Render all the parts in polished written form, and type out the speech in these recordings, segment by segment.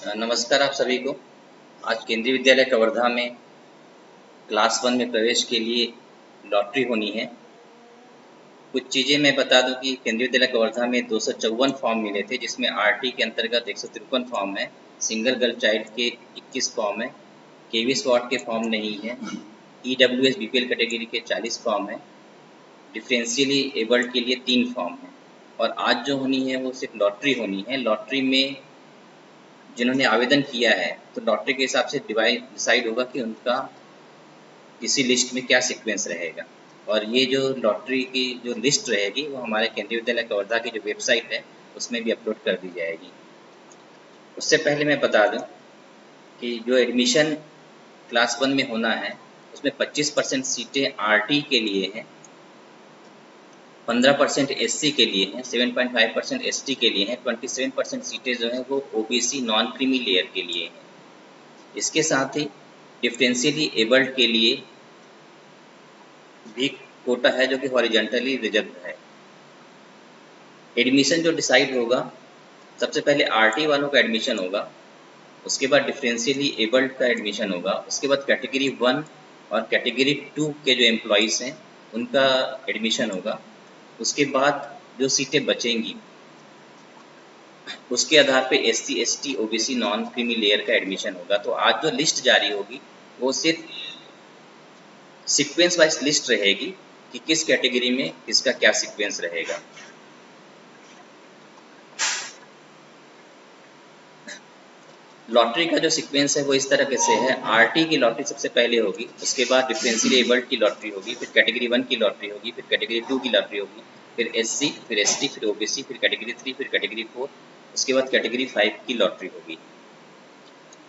नमस्कार आप सभी को। आज केंद्रीय विद्यालय कवर्धा में क्लास 1 में प्रवेश के लिए लॉटरी होनी है। कुछ चीज़ें मैं बता दूं कि केंद्रीय विद्यालय कवर्धा में 254 फॉर्म मिले थे, जिसमें आरटी के अंतर्गत 153 फॉर्म है, सिंगल गर्ल चाइल्ड के 21 फॉर्म है, केवी स्वाट के फॉर्म नहीं है, ईडब्ल्यूएस बीपीएल कैटेगरी के 40 फॉर्म है, डिफरेंशियली एबल्ड के लिए 3 फॉर्म है। और आज जो होनी है वो सिर्फ लॉटरी होनी है। लॉटरी में जिन्होंने आवेदन किया है तो लॉटरी के हिसाब से डिसाइड होगा कि उनका इसी लिस्ट में क्या सीक्वेंस रहेगा। और ये जो लॉटरी की जो लिस्ट रहेगी वो हमारे केंद्रीय विद्यालय कवर्धा की जो वेबसाइट है उसमें भी अपलोड कर दी जाएगी। उससे पहले मैं बता दूं कि जो एडमिशन क्लास 1 में होना है उसमें 25% सीटें आरटी के लिए हैं, 15% एससी के लिए हैं, 7.5% एसटी के लिए हैं, 27% सीटें जो हैं वो ओबीसी नॉन क्रीमी लेयर के लिए हैं। इसके साथ ही डिफरेंशियली एबल्ड के लिए भी कोटा है जो कि हॉरिजॉन्टली रिजर्व है। एडमिशन जो डिसाइड होगा, सबसे पहले आरटी वालों का एडमिशन होगा, उसके बाद डिफरेंशियली एबल्ड का एडमिशन होगा, उसके बाद कैटेगरी 1 और कैटेगरी 2 के जो एम्प्लॉइज़ हैं उनका एडमिशन होगा। उसके बाद जो सीटें बचेंगी उसके आधार पे SC ST OBC non creamy layer का एडमिशन होगा। तो आज जो लिस्ट जारी होगी वो सिर्फ सीक्वेंस वाइज लिस्ट रहेगी कि किस कैटेगरी में किसका क्या सीक्वेंस रहेगा। लॉटरी का जो सीक्वेंस है वो इस तरह से है। आरटी की लॉटरी सबसे पहले होगी, उसके बाद डिफरेंशियली एबल्ड की लॉटरी होगी, फिर कैटेगरी 1 की लॉटरी होगी, फिर कैटेगरी 2 की लॉटरी होगी, फिर एससी, फिर एसटी, फिर ओबीसी, फिर कैटेगरी 3, फिर कैटेगरी 4, उसके बाद कैटेगरी 5 की लॉटरी होगी।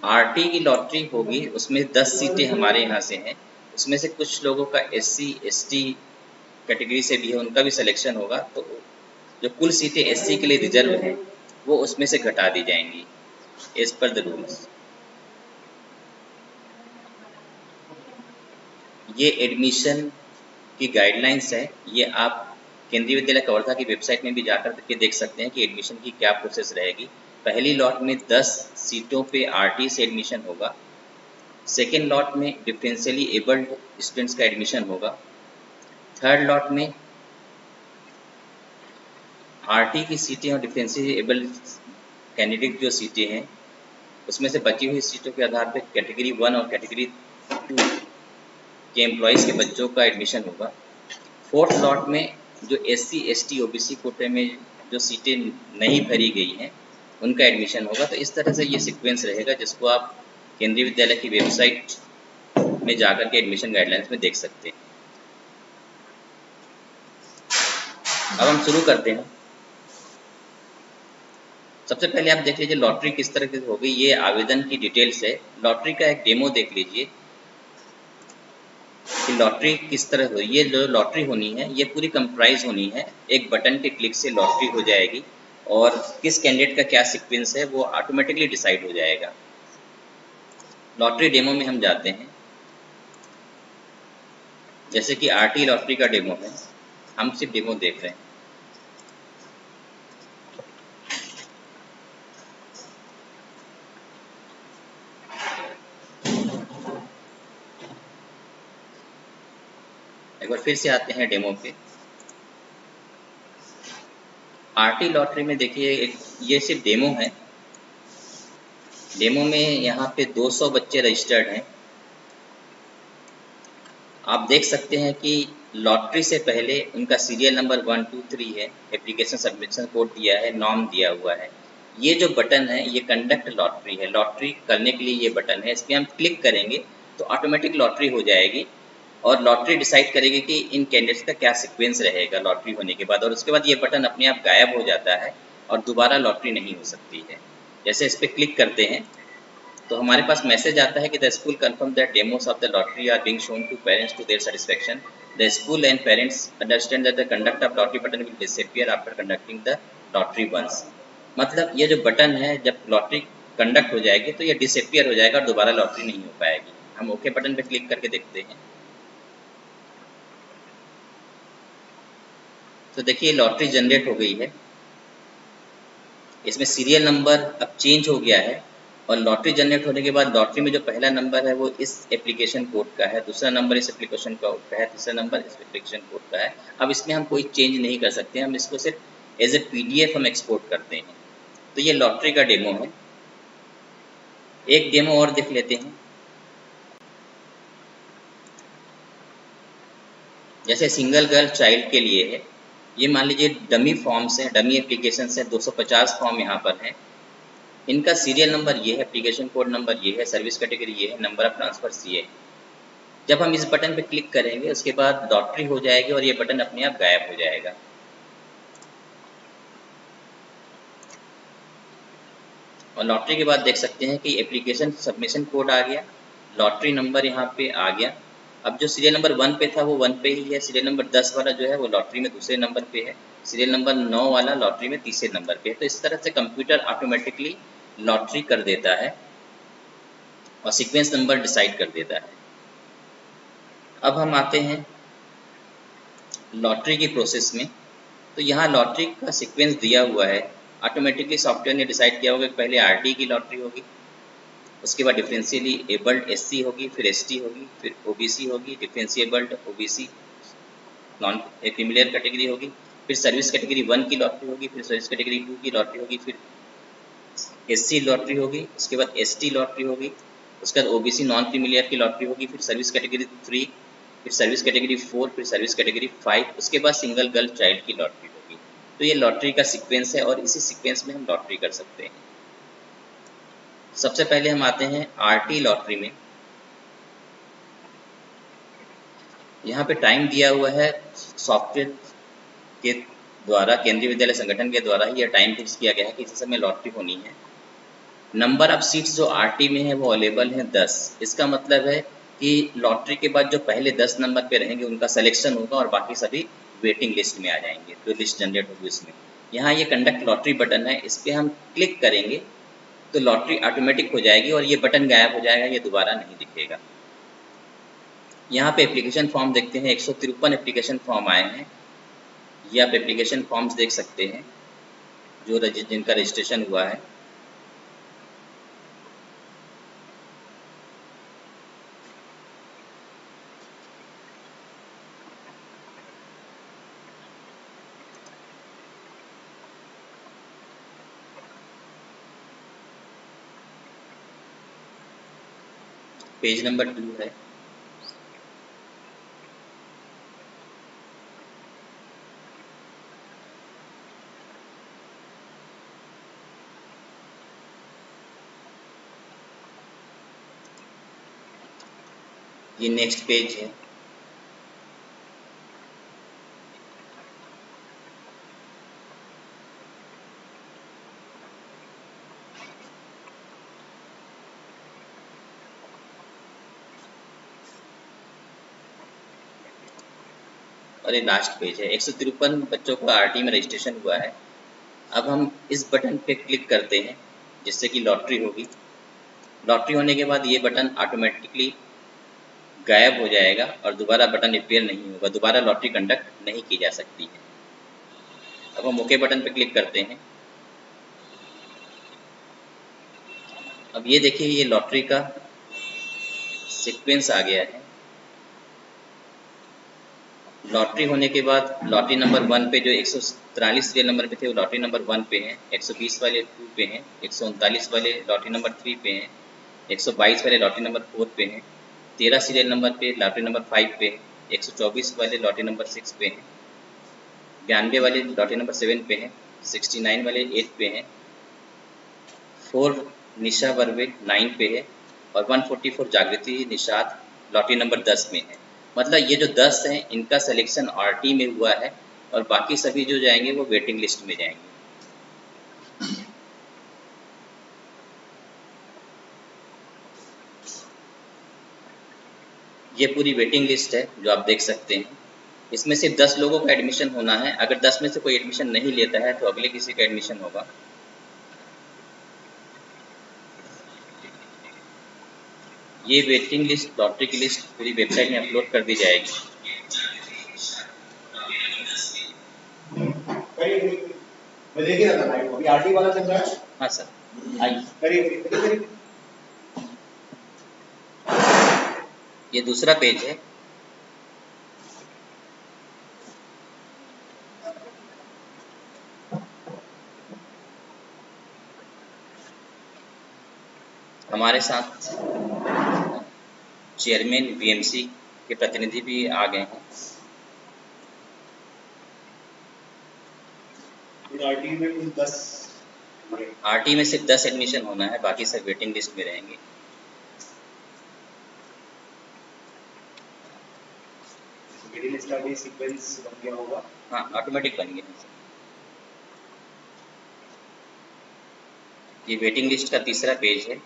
आरटी की लॉटरी होगी, उसमें 10 सीटें हमारे यहाँ से हैं, उसमें से कुछ लोगों का एससी एसटी कैटेगरी से भी है, उनका भी सिलेक्शन होगा। तो जो कुल सीटें एससी के लिए रिजर्व हैं वो उसमें से घटा दी जाएंगी एज पर द रूल्स। ये एडमिशन की गाइडलाइंस है, ये आप केंद्रीय विद्यालय कवर्धा की वेबसाइट में भी जाकर के देख सकते हैं कि एडमिशन की क्या प्रोसेस रहेगी। पहली लॉट में 10 सीटों पे आरटी से एडमिशन होगा, सेकेंड लॉट में डिफरेंशियली एबल्ड स्टूडेंट्स का एडमिशन होगा, थर्ड लॉट में आरटी की सीटें और डिफरेंशियली एबल्ड कैंडिडेट जो सीटें हैं उसमें से बची हुई सीटों के आधार पर कैटेगरी 1 और कैटेगरी 2 के एम्प्लॉयज़ के बच्चों का एडमिशन होगा। फोर्थ लॉट में जो एससी एसटी ओबीसी कोटे में जो सीटें नहीं भरी गई हैं उनका एडमिशन होगा। तो इस तरह से ये सीक्वेंस रहेगा जिसको आप केंद्रीय विद्यालय की वेबसाइट में जाकर के एडमिशन गाइडलाइंस में देख सकते हैं। अब हम शुरू करते हैं। सबसे पहले आप देख लीजिए लॉटरी किस तरह की होगी। ये आवेदन की डिटेल्स है। लॉटरी का एक डेमो देख लीजिए कि लॉटरी किस तरह हो। ये जो लॉटरी होनी है ये पूरी कंप्राइज होनी है, एक बटन के क्लिक से लॉटरी हो जाएगी और किस कैंडिडेट का क्या सीक्वेंस है वो ऑटोमेटिकली डिसाइड हो जाएगा। लॉटरी डेमो में हम जाते हैं, जैसे कि आरटी लॉटरी का डेमो है, हम सिर्फ डेमो देख रहे हैं। एक बार फिर से आते हैं डेमो पे। आरटी लॉटरी में देखिए ये सिर्फ डेमो है। डेमो में यहाँ पे 200 बच्चे रजिस्टर्ड हैं। आप देख सकते हैं कि लॉटरी से पहले उनका सीरियल नंबर 1 2 3 है, एप्लीकेशन सबमिशन कोड दिया है, नॉर्म दिया हुआ है। ये जो बटन है ये कंडक्ट लॉटरी है। लॉटरी करने के लिए ये बटन है, इस पर हम क्लिक करेंगे तो ऑटोमेटिक लॉटरी हो जाएगी और लॉटरी डिसाइड करेगी कि इन कैंडिडेट्स का क्या सीक्वेंस रहेगा लॉटरी होने के बाद। और उसके बाद ये बटन अपने आप गायब हो जाता है और दोबारा लॉटरी नहीं हो सकती है। जैसे इस पर क्लिक करते हैं तो हमारे पास मैसेज आता है कि the school confirm that demos of the lottery are being shown to parents to their satisfaction. The school and parents understand that the conduct of lottery button will disappear after conducting the lottery once. मतलब ये जो button है जब lottery conduct हो जाएगी तो ये disappear हो जाएगा और दोबारा लॉटरी नहीं हो पाएगी। हम ओके बटन पे क्लिक करके देखते हैं तो देखिए लॉटरी जनरेट हो गई है। इसमें सीरियल नंबर अब चेंज हो गया है और लॉटरी जनरेट होने के बाद लॉटरी में जो पहला नंबर है वो इस एप्लीकेशन कोड का है, दूसरा नंबर इस एप्लीकेशन कोड का है, तीसरा नंबर इस एप्लीकेशन कोड का है। अब इसमें हम कोई चेंज नहीं कर सकते, हम इसको सिर्फ एज ए PDF हम एक्सपोर्ट करते हैं। तो ये लॉटरी का डेमो है। एक डेमो और देख लेते हैं। जैसे सिंगल गर्ल चाइल्ड के लिए है, ये मान लीजिए डमी फॉर्म्स हैं, डमी एप्लीकेशन है, 250 फॉर्म यहाँ पर हैं। इनका सीरियल नंबर ये है, एप्लीकेशन कोड नंबर ये है, सर्विस कैटेगरी ये है, नंबर ऑफ ट्रांसफर्स ये है। जब हम इस बटन पे क्लिक करेंगे उसके बाद लॉटरी हो जाएगी और ये बटन अपने आप गायब हो जाएगा। और लॉटरी के बाद देख सकते हैं कि एप्लीकेशन सबमिशन कोड आ गया, लॉटरी नंबर यहाँ पे आ गया। अब जो सीरियल नंबर 1 पे था वो 1 पे ही है, सीरियल नंबर 10 वाला जो है वो लॉटरी में दूसरे नंबर पे है, सीरियल नंबर 9 वाला लॉटरी में तीसरे नंबर पे है। तो इस तरह से कंप्यूटर ऑटोमेटिकली लॉटरी कर देता है और सीक्वेंस नंबर डिसाइड कर देता है। अब हम आते हैं लॉटरी की प्रोसेस में। तो यहाँ लॉटरी का सीक्वेंस दिया हुआ है, ऑटोमेटिकली सॉफ्टवेयर ने डिसाइड किया होगा कि पहले RD की लॉटरी होगी, उसके बाद डिफरेंशियली एबल्ड SC होगी, फिर ST होगी, फिर OBC होगी, डिफरेंशिएबल्ड OBC नॉन क्रीमिलियर कैटेगरी होगी, फिर सर्विस कैटेगरी 1 की लॉटरी होगी, फिर सर्विस कैटेगरी 2 की लॉटरी होगी, फिर SC लॉटरी होगी, उसके बाद ST लॉटरी होगी, उसके बाद OBC नॉन क्रीमिलियर की लॉटरी होगी, फिर सर्विस कैटेगरी 3, फिर सर्विस कैटेगरी 4, फिर सर्विस कैटेगरी 5, उसके बाद सिंगल गर्ल चाइल्ड की लॉटरी होगी। तो ये लॉटरी का सीक्वेंस है और इसी सीक्वेंस में हम लॉटरी कर सकते हैं। सबसे पहले हम आते हैं RT लॉटरी में। यहाँ पे टाइम दिया हुआ है सॉफ्टवेयर के द्वारा, केंद्रीय विद्यालय संगठन के द्वारा ही यह टाइम फिक्स किया गया है कि इस समय लॉटरी होनी है। नंबर ऑफ सीट्स जो RT में है वो अवेलेबल है 10। इसका मतलब है कि लॉटरी के बाद जो पहले 10 नंबर पे रहेंगे उनका सिलेक्शन होगा और बाकी सभी वेटिंग लिस्ट में आ जाएंगे, तो लिस्ट जनरेट होगी उसमें। यहाँ ये कंडक्ट लॉटरी बटन है, इस पर हम क्लिक करेंगे तो लॉटरी ऑटोमेटिक हो जाएगी और ये बटन गायब हो जाएगा, ये दोबारा नहीं दिखेगा। यहाँ पे एप्लीकेशन फॉर्म देखते हैं, 153 एप्लीकेशन फॉर्म आए हैं। ये आप एप्लीकेशन फॉर्म्स देख सकते हैं जो जिनका रजिस्ट्रेशन हुआ है। पेज नंबर 2 है। ये नेक्स्ट पेज है। और ये लास्ट पेज है। 153 बच्चों का RT में रजिस्ट्रेशन हुआ है। अब हम इस बटन पे क्लिक करते हैं जिससे कि लॉटरी होगी। लॉटरी होने के बाद ये बटन ऑटोमेटिकली गायब हो जाएगा और दोबारा बटन रिपेयर नहीं होगा, दोबारा लॉटरी कंडक्ट नहीं की जा सकती है। अब हम ओके बटन पे क्लिक करते हैं। अब ये देखिए ये लॉटरी का सीक्वेंस आ गया है। लॉटरी होने के बाद लॉटरी नंबर 1 पे जो 143 सीरियल नंबर पे थे वो लॉटरी नंबर 1 पे हैं, 120 वाले 2 पे हैं, 139 वाले लॉटरी नंबर 3 पे हैं, 122 वाले लॉटरी नंबर 4 पे हैं, 13 सीरियल नंबर पे लॉटरी नंबर 5 पे हैं, 124 वाले लॉटरी नंबर 6 पे हैं, 92 वाले लॉटरी नंबर 7 पे हैं, 69 वाले 8 पे हैं, 4 निशा बर्वे 9 पे है और 144 जागृति निषाद लॉटरी नंबर 10 में है। मतलब ये जो 10 हैं इनका सिलेक्शन RT में हुआ है और बाकी सभी जो जाएंगे वो वेटिंग लिस्ट में जाएंगे। ये पूरी वेटिंग लिस्ट है जो आप देख सकते हैं। इसमें सिर्फ 10 लोगों का एडमिशन होना है। अगर 10 में से कोई एडमिशन नहीं लेता है तो अगले किसी का एडमिशन होगा। ये वेटिंग लिस्ट लॉटरी की लिस्ट पूरी वेबसाइट में अपलोड कर दी जाएगी। मैं देख ही रहा था अभी RT वाला चल रहा है। हाँ सर, आइए। करिए ये दूसरा पेज है। हमारे साथ चेयरमैन बीएमसी के प्रतिनिधि भी आ गए हैं। आरटी में सिर्फ 10 एडमिशन होना है, बाकी सब वेटिंग लिस्ट में रहेंगे। वेटिंग लिस्ट का भी सीक्वेंस बन गया होगा? हाँ, ऑटोमेटिक बन गया। ये वेटिंग लिस्ट का तीसरा पेज है।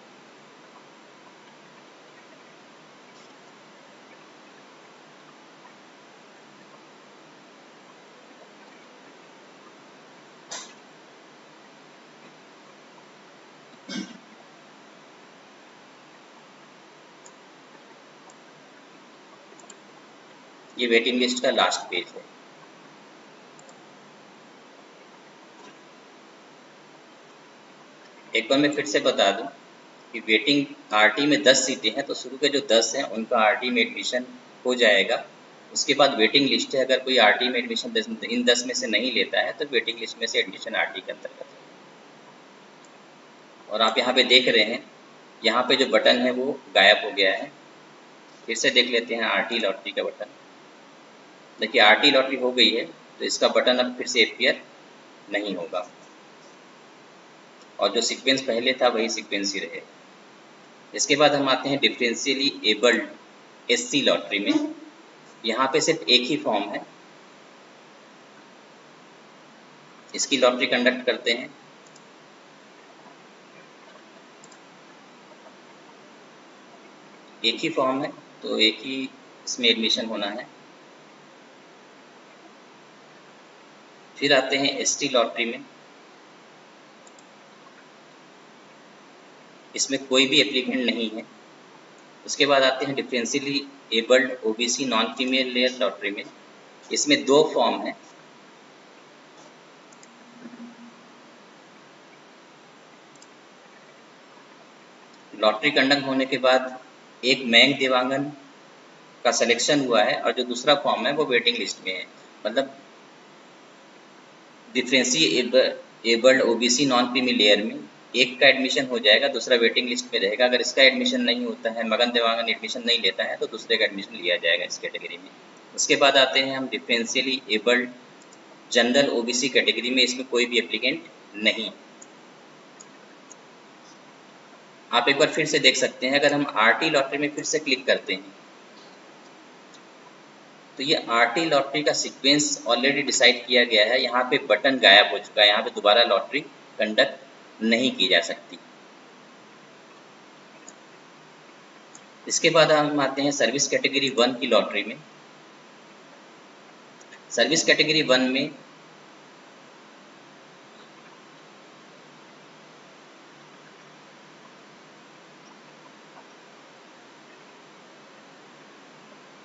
ये वेटिंग लिस्ट का लास्ट पेज है। एक बार मैं फिर से बता दूं कि वेटिंग आरटी में 10 सीटें हैं, तो शुरू के जो 10 हैं उनका आरटी में एडमिशन हो जाएगा। उसके बाद वेटिंग लिस्ट है, अगर कोई आरटी में एडमिशन इन 10 में से नहीं लेता है तो वेटिंग लिस्ट में से एडमिशन आरटी के अंतर्गत है। और आप यहाँ पे देख रहे हैं, यहाँ पे जो बटन है वो गायब हो गया है। फिर से देख लेते हैं आरटी लॉटरी का बटन। देखिए आरटी लॉटरी हो गई है, तो इसका बटन अब फिर से अपीयर नहीं होगा और जो सीक्वेंस पहले था वही सीक्वेंस ही रहे। इसके बाद हम आते हैं डिफरेंशियली एबल्ड एससी लॉटरी में। यहाँ पे सिर्फ एक ही फॉर्म है, इसकी लॉटरी कंडक्ट करते हैं। एक ही फॉर्म है तो एक ही इसमें एडमिशन होना है। फिर आते हैं एसटी लॉटरी में। इसमें कोई भी एप्लीकेंट नहीं है। उसके बाद आते हैं differentially abled OBC non female layer lottery में। इसमें 2 फॉर्म हैं। लॉटरी कंडक्ट होने के बाद एक मयंक देवांगन का सिलेक्शन हुआ है और जो दूसरा फॉर्म है वो वेटिंग लिस्ट में है। मतलब differentially abled OBC non female layer में एक का एडमिशन हो जाएगा, दूसरा वेटिंग लिस्ट में रहेगा। अगर इसका एडमिशन नहीं होता है, मगन देवांगन एडमिशन नहीं लेता है, तो दूसरे का एडमिशन लिया जाएगा इस कैटेगरी में। उसके बाद आते हैं हम differentially abled general OBC category में। इसमें कोई भी एप्लीकेंट नहीं। आप एक बार फिर से देख सकते हैं, अगर हम आरटी लॉटरी में फिर से क्लिक करते हैं तो ये आरटी लॉटरी का सीक्वेंस ऑलरेडी डिसाइड किया गया है। यहाँ पे बटन गायब हो चुका है, यहाँ पे दोबारा लॉटरी कंडक्ट नहीं की जा सकती। इसके बाद हम आते हैं सर्विस कैटेगरी 1 की लॉटरी में। सर्विस कैटेगरी 1 में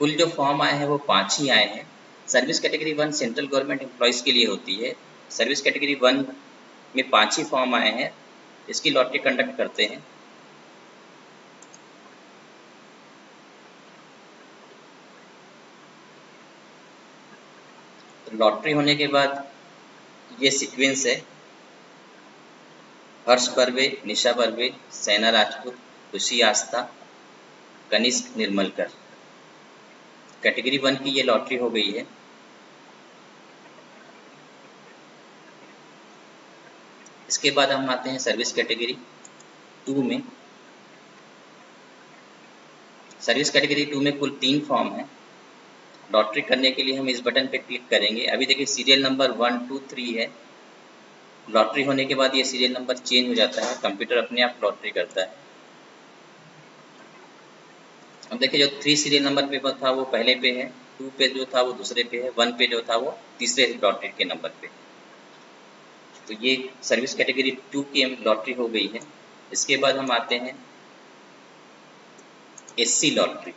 कुल जो फॉर्म आए हैं वो 5 ही आए हैं। Service category 1 central government employees के लिए होती है। सर्विस कैटेगरी 1 में 5 ही फॉर्म आए हैं। इसकी लॉटरी कंडक्ट करते हैं। तो लॉटरी होने के बाद ये सीक्वेंस है: हर्ष बर्वे, निशा बर्वे, सैना राजपूत, खुशी आस्था, कनिष्क निर्मलकर। कैटेगरी 1 की ये लॉटरी हो गई है। इसके बाद हम आते हैं सर्विस कैटेगरी 2 में। सर्विस कैटेगरी 2 में कुल 3 फॉर्म हैं। लॉटरी करने के लिए हम इस बटन पे क्लिक करेंगे। अभी देखिए सीरियल नंबर 1, 2, 3 है। लॉटरी होने के बाद ये सीरियल नंबर चेंज हो जाता है, कंप्यूटर अपने आप लॉटरी करता है। अब देखिए जो 3 सीरियल नंबर पे था वो पहले पे है, 2 पे जो था वो दूसरे पे है, 1 पे जो था वो तीसरे लॉटरी के नंबर पे। तो ये सर्विस कैटेगरी 2 की लॉटरी हो गई है। इसके बाद हम आते हैं एससी लॉटरी।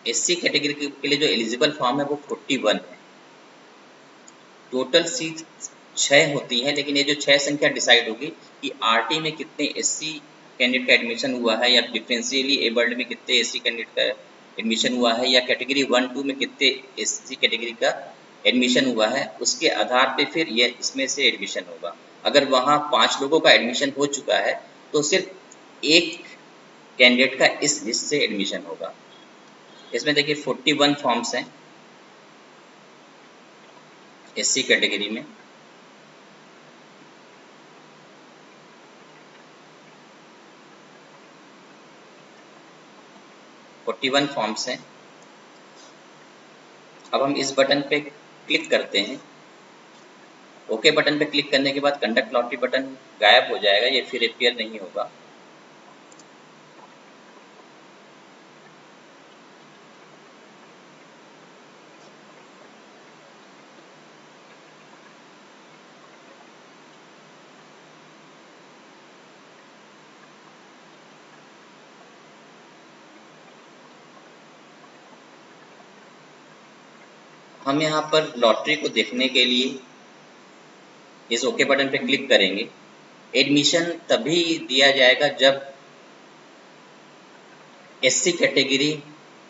एससी कैटेगरी के लिए जो एलिजिबल फॉर्म है वो 41 है। टोटल सीट 6 होती हैं, लेकिन ये जो 6 संख्या डिसाइड होगी कि आरटी में कितने एससी कैंडिडेट का एडमिशन हुआ है, या डिफरेंशियली एबल्ड में कितने एससी कैंडिडेट का एडमिशन हुआ है, या कैटेगरी 1-2 में कितने एससी कैटेगरी का एडमिशन हुआ है, उसके आधार पे फिर ये इसमें से एडमिशन होगा। अगर वहाँ 5 लोगों का एडमिशन हो चुका है तो सिर्फ एक कैंडिडेट का इस लिस्ट से एडमिशन होगा। इसमें देखिए 41 फॉर्म्स हैं एससी कैटेगरी में। फॉर्म्स हैं। अब हम इस बटन पे क्लिक करते हैं। ओके बटन पे क्लिक करने के बाद कंडक्ट लॉटरी बटन गायब हो जाएगा, ये फिर अपीयर नहीं होगा। हम यहाँ पर लॉटरी को देखने के लिए इस ओके बटन पे क्लिक करेंगे। एडमिशन तभी दिया जाएगा जब एससी कैटेगरी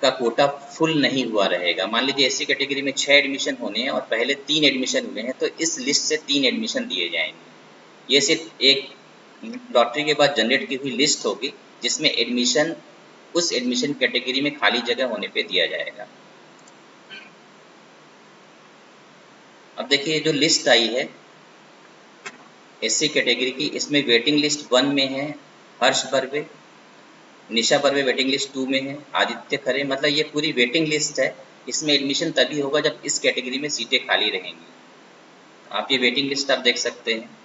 का कोटा फुल नहीं हुआ रहेगा। मान लीजिए एससी कैटेगरी में 6 एडमिशन होने हैं और पहले 3 एडमिशन हुए हैं, तो इस लिस्ट से 3 एडमिशन दिए जाएंगे। ये सिर्फ एक लॉटरी के बाद जनरेट की हुई लिस्ट होगी जिसमें एडमिशन उस एडमिशन कैटेगरी में खाली जगह होने पे दिया जाएगा। अब देखिए जो लिस्ट आई है एससी कैटेगरी की, इसमें वेटिंग लिस्ट 1 में है हर्ष बर्वे, निशा बर्वे वेटिंग लिस्ट 2 में है, आदित्य खरे, मतलब ये पूरी वेटिंग लिस्ट है। इसमें एडमिशन तभी होगा जब इस कैटेगरी में सीटें खाली रहेंगी। आप ये वेटिंग लिस्ट आप देख सकते हैं।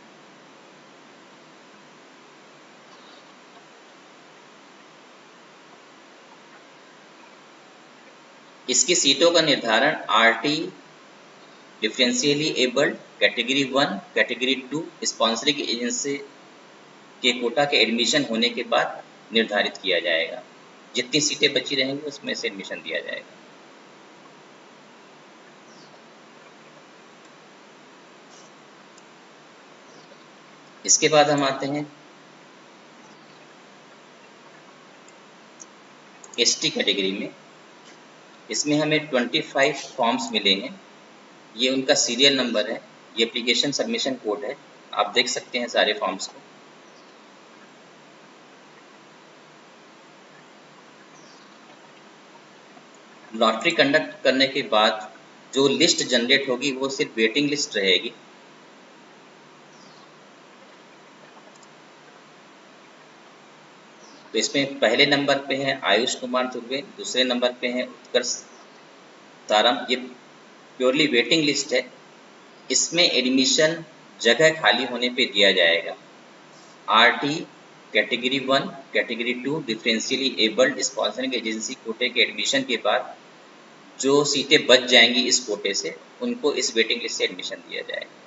इसकी सीटों का निर्धारण RT differentially abled category 1, category 2 sponsoring agency के कोटा के एडमिशन होने के बाद निर्धारित किया जाएगा। जितनी सीटें बची रहेंगी उसमें से एडमिशन दिया जाएगा। इसके बाद हम आते हैं एसटी कैटेगरी में। इसमें हमें 25 फॉर्म्स मिले हैं। ये उनका सीरियल नंबर है, ये एप्लीकेशन सबमिशन कोड है। आप देख सकते हैं सारे फॉर्म्स को। लॉटरी कंडक्ट करने के बाद जो लिस्ट जनरेट होगी वो सिर्फ वेटिंग लिस्ट रहेगी। तो इसमें पहले नंबर पे है आयुष कुमार दुबे, दूसरे नंबर पे है उत्कर्ष तारम। ये प्योरली वेटिंग लिस्ट है। इसमें एडमिशन जगह खाली होने पे दिया जाएगा। RT category 1, category 2 differentially abled sponsoring agency कोटे के एडमिशन के बाद जो सीटें बच जाएंगी इस कोटे से, उनको इस वेटिंग लिस्ट से एडमिशन दिया जाएगा।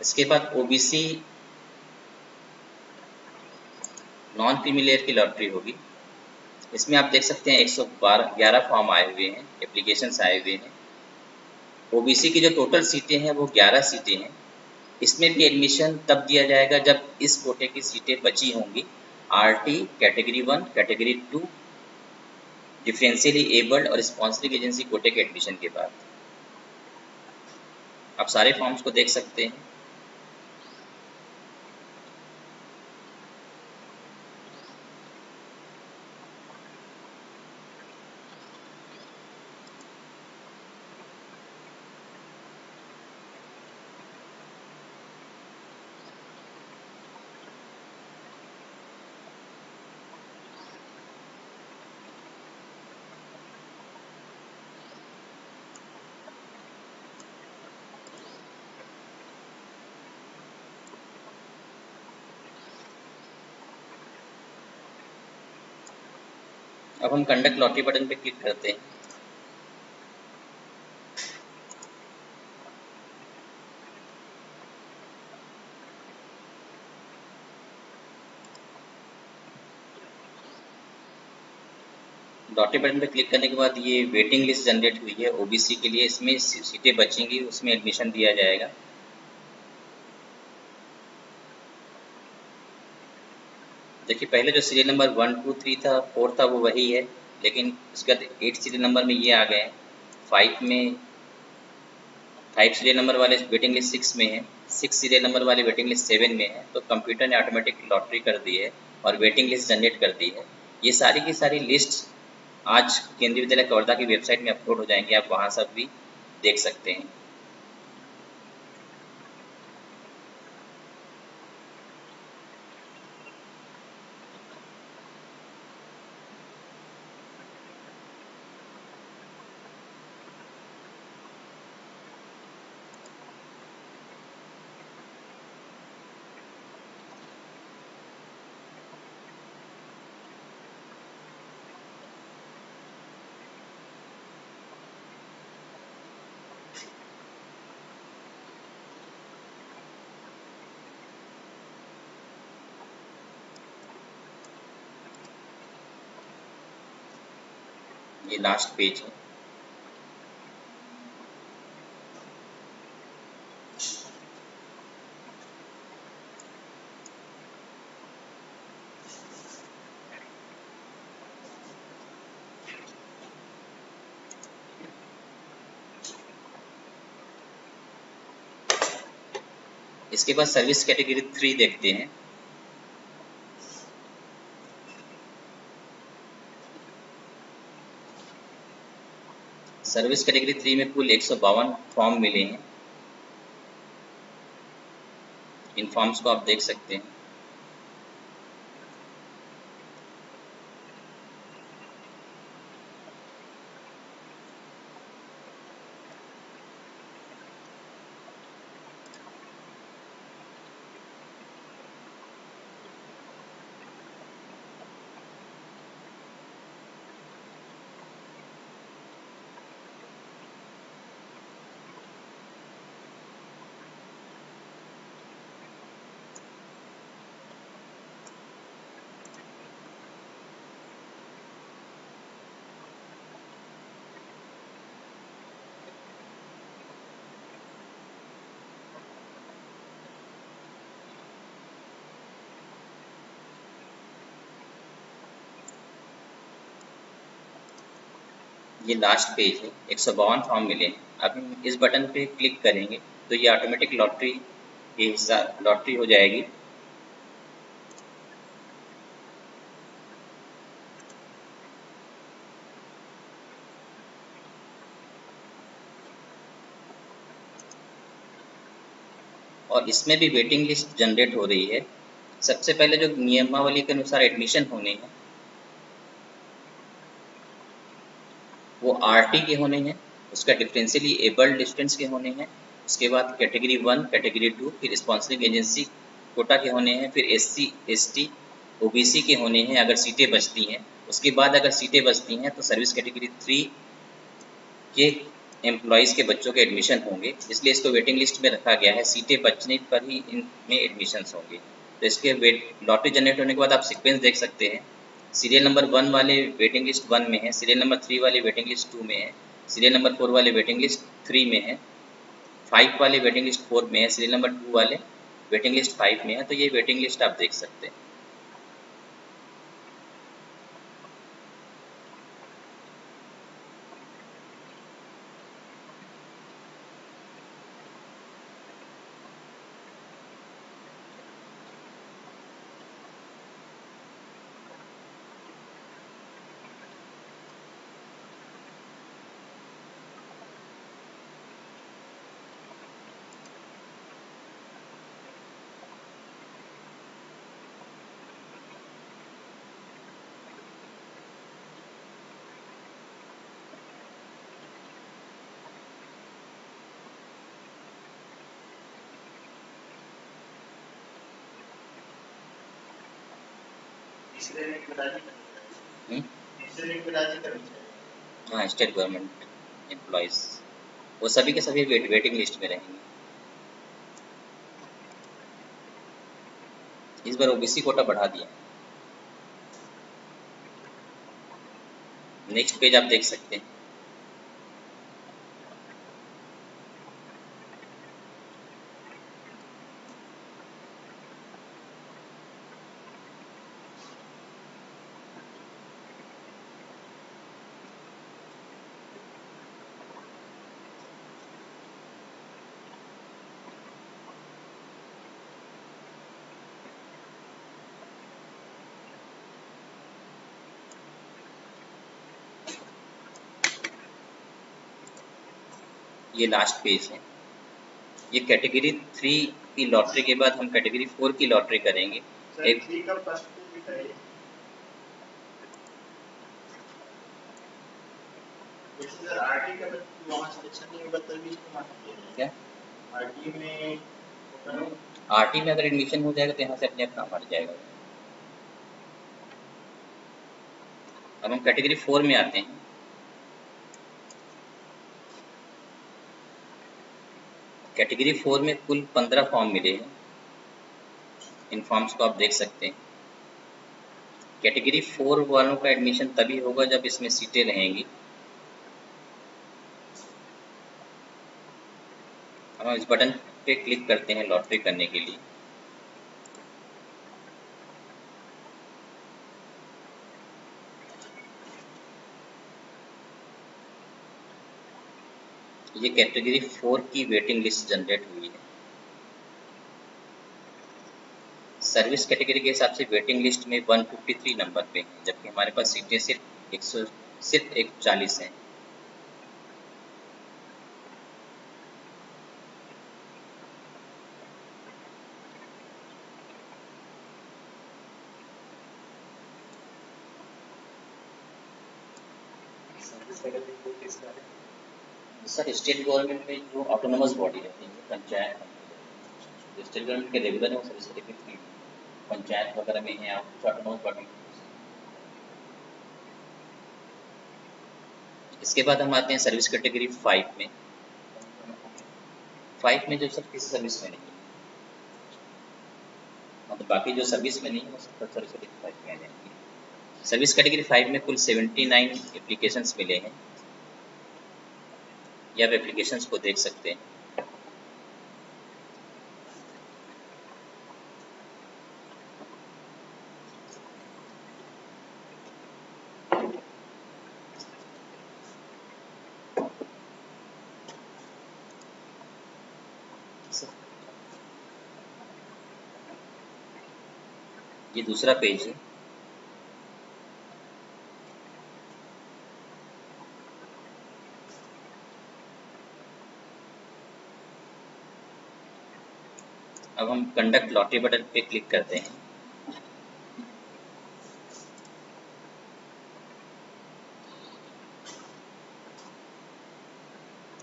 इसके बाद ओबीसी नॉन क्रीमी लेयर की लॉटरी होगी। इसमें आप देख सकते हैं 111 फॉर्म आए हुए हैं, एप्लीकेशंस आए हुए हैं। ओबीसी की जो टोटल सीटें हैं वो 11 सीटें हैं। इसमें भी एडमिशन तब दिया जाएगा जब इस कोटे की सीटें बची होंगी। RT category 1, category 2 differentially abled और स्पॉन्सरिंग एजेंसी कोटे के एडमिशन के बाद। आप सारे फॉर्म्स को देख सकते हैं। अब हम कंडक्ट लॉटरी बटन पे क्लिक करते हैं। लॉटरी बटन पर क्लिक करने के बाद ये वेटिंग लिस्ट जनरेट हुई है ओबीसी के लिए। इसमें सीटें बचेंगी, उसमें एडमिशन दिया जाएगा। देखिए पहले जो सीरियल नंबर 1 2 3 था, 4 था, वो वही है, लेकिन उसके बाद 8 सीरियल नंबर में ये आ गए हैं। 5 सीरियल नंबर वाले वेटिंग लिस्ट 6 में है, 6 सीरियल नंबर वाले वेटिंग लिस्ट 7 में है। तो कंप्यूटर ने ऑटोमेटिक लॉटरी कर दी है और वेटिंग लिस्ट जनरेट कर दी है। ये सारी की सारी लिस्ट आज केंद्रीय विद्यालय कवर्धा की वेबसाइट में अपलोड हो जाएंगे, आप वहाँ सब भी देख सकते हैं। ये लास्ट पेज है। इसके बाद सर्विस कैटेगरी 3 देखते हैं। सर्विस कैटेगरी 3 में कुल 152 फॉर्म मिले हैं। इन फॉर्म्स को आप देख सकते हैं। ये लास्ट पेज है। 152 फॉर्म मिले हैं। अब हम इस बटन पे क्लिक करेंगे तो ये ऑटोमेटिक लॉटरी के हिसाब लॉटरी हो जाएगी। और इसमें भी वेटिंग लिस्ट जनरेट हो रही है। सबसे पहले जो नियमावली के अनुसार एडमिशन होने हैं वो आरटी के होने हैं, उसका डिफरेंशियली एबल्ड स्टूडेंट्स के होने हैं। उसके बाद कैटेगरी 1, कैटेगरी 2, फिर स्पॉन्सरिंग एजेंसी कोटा के होने हैं, फिर एससी एसटी ओबीसी के होने हैं अगर सीटें बचती हैं। उसके बाद अगर सीटें बचती हैं तो सर्विस कैटेगरी 3 के एम्प्लॉयज़ के बच्चों के एडमिशन होंगे, इसलिए इसको वेटिंग लिस्ट में रखा गया है। सीटें बचने पर ही इनमें एडमिशन्स होंगे। तो इसके लॉटरी जनरेट होने के बाद आप सीक्वेंस देख सकते हैं। सीरियल नंबर 1 वाले वेटिंग लिस्ट 1 में है, सीरियल नंबर 3 वाले वेटिंग लिस्ट 2 में है, सीरियल नंबर 4 वाले वेटिंग लिस्ट 3 में है, 5 वाले वेटिंग लिस्ट 4 में है, सीरियल नंबर 2 वाले वेटिंग लिस्ट 5 में है। तो ये वेटिंग लिस्ट आप देख सकते हैं। हाँ, स्टेट गवर्नमेंट एम्प्लॉयज़ वो सभी के सभी वेटिंग लिस्ट में रहेंगे। इस बार ओबीसी कोटा बढ़ा दिया। नेक्स्ट पेज आप देख सकते हैं। ये लास्ट पेज है। ये कैटेगरी 3 की लॉटरी के बाद हम कैटेगरी 4 की लॉटरी करेंगे। एक 3 का फर्स्ट पेज है सर, आरटी का वहाँ सिलेक्शन नहीं होगा तभी इसको मार्क्स क्या आरटी में आरटी में अगर एडमिशन हो जाएगा तो यहाँ से अपने आप काम हट जाएगा। अब हम कैटेगरी 4 में आते हैं। कैटेगरी 4 में कुल 15 फॉर्म मिले हैं। इन फॉर्म्स को आप देख सकते हैं। कैटेगरी 4 वालों का एडमिशन तभी होगा जब इसमें सीटें रहेंगी। हम इस बटन पे क्लिक करते हैं लॉटरी करने के लिए। ये कैटेगरी 4 की वेटिंग लिस्ट जनरेट हुई है। सर्विस कैटेगरी के हिसाब से वेटिंग लिस्ट में 153 नंबर पे है, जबकि हमारे पास सीटें सिर्फ 140 हैं। सर स्टेट गवर्नमेंट में जो ऑटोनोमस बॉडी रहती है, पंचायत, स्टेट गवर्नमेंट के रेगुलर है वो सर्विस कैटेगरी 3, पंचायत वगैरह में है आप कुछ ऑटोनोमस बॉडी। इसके बाद हम आते हैं सर्विस कैटेगरी 5 में। 5 में जो सर किसी सर्विस में नहीं है, मतलब बाकी जो सर्विस में नहीं है वो सब सर्विस कैटेगरी 5 में आ जाएंगे। सर्विस कैटेगरी 5 में कुल 79 एप्लीकेशंस मिले हैं। या आप एप्लीकेशंस को देख सकते हैं। ये दूसरा पेज है। अब हम कंडक्ट लॉटरी बटन पे क्लिक करते हैं।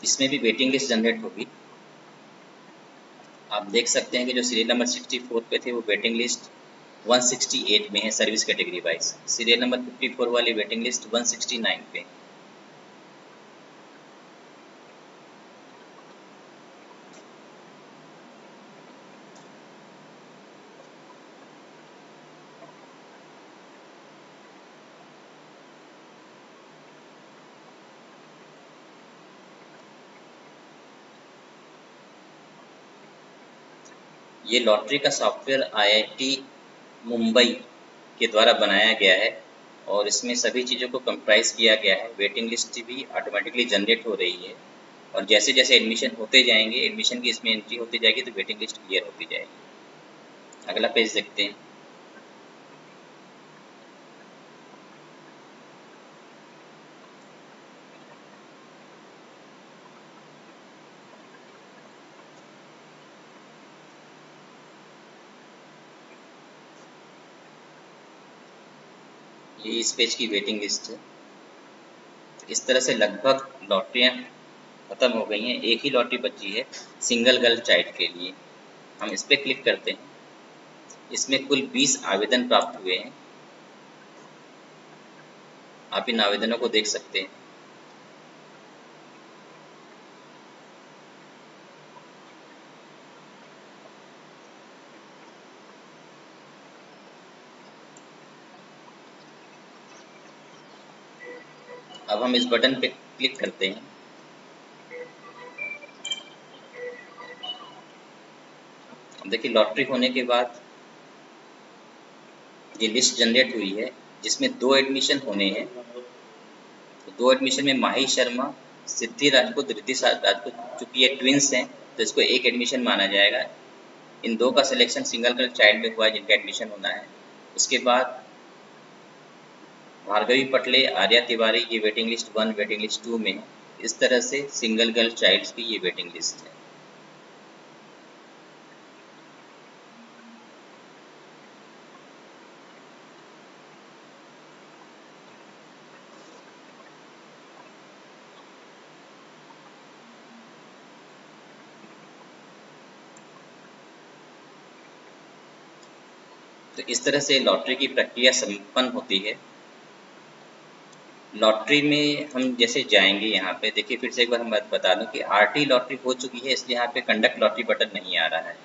इसमें भी वेटिंग लिस्ट जनरेट होगी। आप देख सकते हैं कि जो सीरियल नंबर 64 पे थे वो वेटिंग लिस्ट 168 में है service category wise. Serial number 54 वाली वेटिंग लिस्ट 169 पे। ये लॉटरी का सॉफ्टवेयर IIT मुंबई के द्वारा बनाया गया है और इसमें सभी चीज़ों को कंप्राइज किया गया है। वेटिंग लिस्ट भी ऑटोमेटिकली जनरेट हो रही है और जैसे जैसे एडमिशन होते जाएंगे, एडमिशन की इसमें एंट्री होती जाएगी तो वेटिंग लिस्ट क्लियर होती जाएगी। अगला पेज देखते हैं। ये इस पेज की वेटिंग लिस्ट है। इस तरह से लगभग लॉटरियाँ ख़त्म हो गई हैं। एक ही लॉटरी बची है सिंगल गर्ल चाइल्ड के लिए। हम इस पर क्लिक करते हैं। इसमें कुल 20 आवेदन प्राप्त हुए हैं। आप इन आवेदनों को देख सकते हैं। अब हम इस बटन पे क्लिक करते हैं। देखिए लॉटरी होने के बाद ये लिस्ट जनरेट हुई है जिसमें 2 एडमिशन होने हैं। तो 2 एडमिशन में माही शर्मा, सिद्धि राजपूत, रिद्धि राजपूत, चूँकि ये ट्विंस हैं तो इसको एक एडमिशन माना जाएगा। इन 2 का सिलेक्शन सिंगल गर्ल चाइल्ड में हुआ है जिनका एडमिशन होना है। उसके बाद भार्गवी पटले, आर्या तिवारी ये वेटिंग लिस्ट 1, वेटिंग लिस्ट 2 में है। इस तरह से सिंगल गर्ल चाइल्ड्स की ये वेटिंग लिस्ट है। तो इस तरह से लॉटरी की प्रक्रिया संपन्न होती है। लॉटरी में हम जैसे जाएंगे यहाँ पे देखिए, फिर से एक बार हम बता दूं कि आरटी लॉटरी हो चुकी है, इसलिए यहाँ पे कंडक्ट लॉटरी बटन नहीं आ रहा है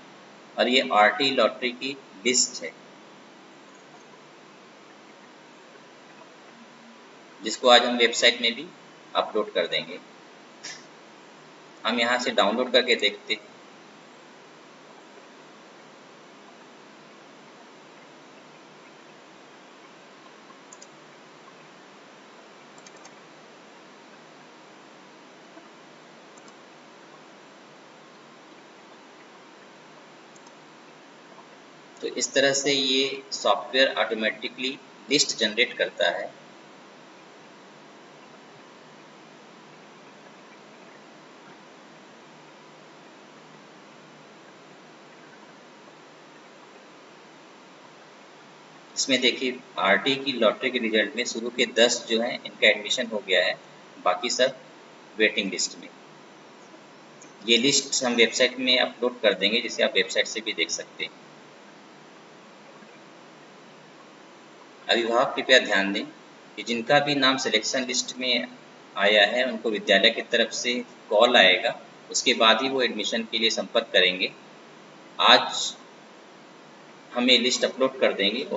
और ये आरटी लॉटरी की लिस्ट है जिसको आज हम वेबसाइट में भी अपलोड कर देंगे। हम यहाँ से डाउनलोड करके देखते हैं। तो इस तरह से ये सॉफ्टवेयर ऑटोमेटिकली लिस्ट जनरेट करता है। इसमें देखिए आरटी की लॉटरी के रिजल्ट में शुरू के 10 जो हैं इनका एडमिशन हो गया है, बाकी सब वेटिंग लिस्ट में। ये लिस्ट हम वेबसाइट में अपलोड कर देंगे जिसे आप वेबसाइट से भी देख सकते हैं। अभिभावक कृपया ध्यान दें कि जिनका भी नाम सिलेक्शन लिस्ट में आया है उनको विद्यालय की तरफ से कॉल आएगा, उसके बाद ही वो एडमिशन के लिए संपर्क करेंगे। आज हम ये लिस्ट अपलोड कर देंगे और